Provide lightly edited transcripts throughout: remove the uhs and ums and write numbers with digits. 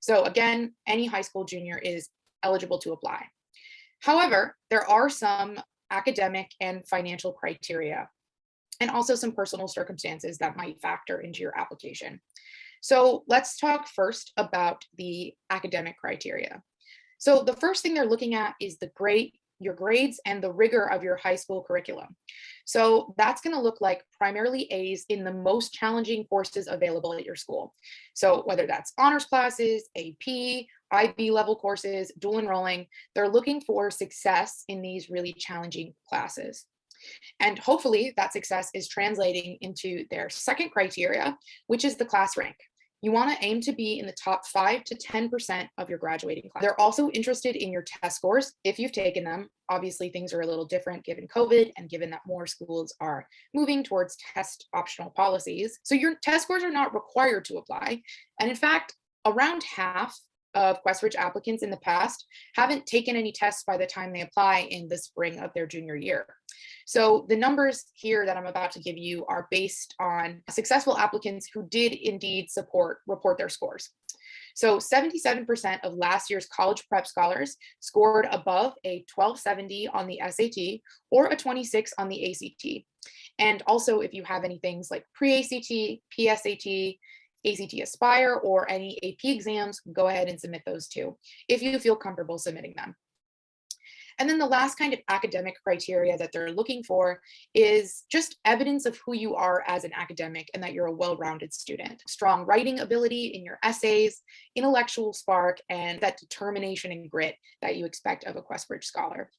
So again, any high school junior is eligible to apply. However, there are some academic and financial criteria and also some personal circumstances that might factor into your application. So let's talk first about the academic criteria. So the first thing they're looking at is your grades and the rigor of your high school curriculum. So that's going to look like primarily A's in the most challenging courses available at your school. So whether that's honors classes, AP, IB level courses, dual enrolling, they're looking for success in these really challenging classes. And hopefully that success is translating into their second criteria, which is the class rank. You want to aim to be in the top 5 to 10% of your graduating class. They're also interested in your test scores if you've taken them. Obviously, things are a little different given COVID and given that more schools are moving towards test optional policies. So your test scores are not required to apply. And in fact, around half of QuestBridge applicants in the past haven't taken any tests by the time they apply in the spring of their junior year. So the numbers here that I'm about to give you are based on successful applicants who did indeed report their scores. So 77% of last year's college prep scholars scored above a 1270 on the SAT or a 26 on the ACT. And also if you have any things like pre-ACT, PSAT, ACT Aspire, or any AP exams, go ahead and submit those too, if you feel comfortable submitting them. And then the last kind of academic criteria that they're looking for is just evidence of who you are as an academic and that you're a well-rounded student. Strong writing ability in your essays, intellectual spark, and that determination and grit that you expect of a QuestBridge scholar.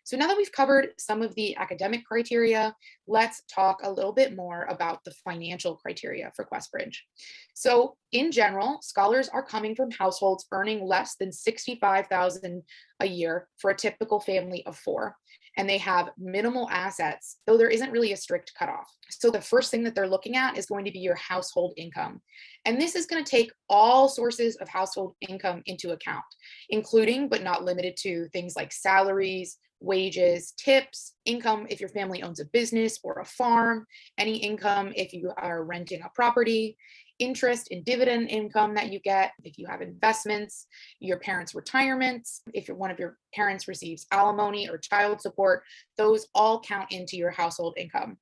So now that we've covered some of the academic criteria, let's talk a little bit more about the financial criteria for QuestBridge. So in general, scholars are coming from households earning less than $65,000 a year for a typical family of 4, and they have minimal assets, though there isn't really a strict cutoff. So the first thing that they're looking at is going to be your household income. And this is going to take all sources of household income into account, including but not limited to things like salaries, wages, tips, income if your family owns a business or a farm, any income if you are renting a property, interest and dividend income that you get, if you have investments, your parents' retirements, if one of your parents receives alimony or child support, those all count into your household income.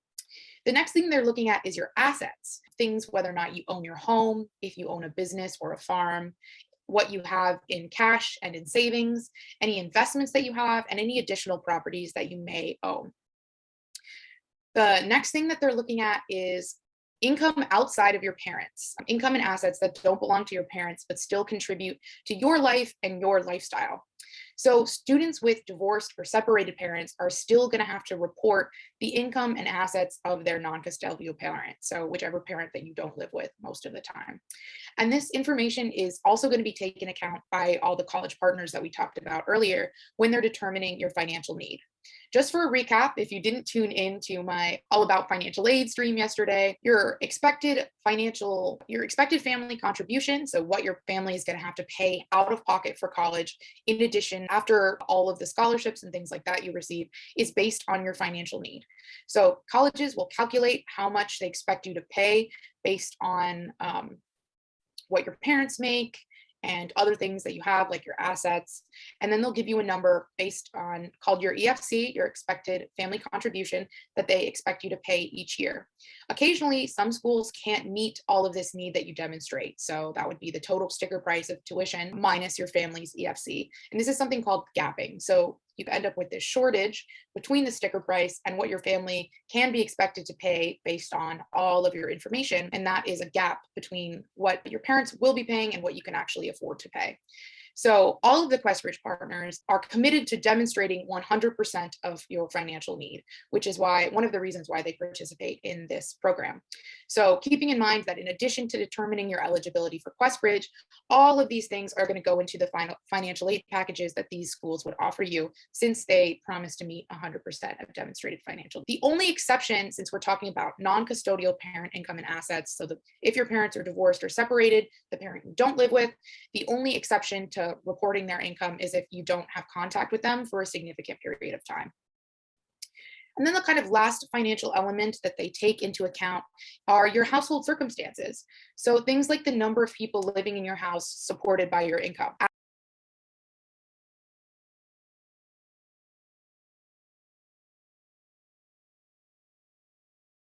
The next thing they're looking at is your assets, things whether or not you own your home, if you own a business or a farm, what you have in cash and in savings, any investments that you have, and any additional properties that you may own. The next thing that they're looking at is income outside of your parents, income and assets that don't belong to your parents, but still contribute to your life and your lifestyle. So students with divorced or separated parents are still going to have to report the income and assets of their non-custodial parent, so whichever parent that you don't live with most of the time. And this information is also going to be taken account by all the college partners that we talked about earlier when they're determining your financial need. Just for a recap, if you didn't tune in to my All About Financial Aid stream yesterday, your expected family contribution, so what your family is going to have to pay out of pocket for college, in addition, after all of the scholarships and things like that you receive, is based on your financial need. So colleges will calculate how much they expect you to pay based on what your parents make and other things that you have, like your assets. And then they'll give you a number based on called your EFC, your expected family contribution that they expect you to pay each year. Occasionally, some schools can't meet all of this need that you demonstrate. So that would be the total sticker price of tuition minus your family's EFC. And this is something called gapping. So you end up with this shortage between the sticker price and what your family can be expected to pay based on all of your information. And that is a gap between what your parents will be paying and what you can actually afford to pay. So all of the QuestBridge partners are committed to demonstrating 100% of your financial need, which is one of the reasons why they participate in this program. So keeping in mind that in addition to determining your eligibility for QuestBridge, all of these things are going to go into the final financial aid packages that these schools would offer you, since they promise to meet 100% of demonstrated financial. The only exception, since we're talking about non-custodial parent income and assets, so if your parents are divorced or separated, the parent you don't live with, the only exception to reporting their income is if you don't have contact with them for a significant period of time. And then the kind of last financial element that they take into account are your household circumstances. So things like the number of people living in your house supported by your income.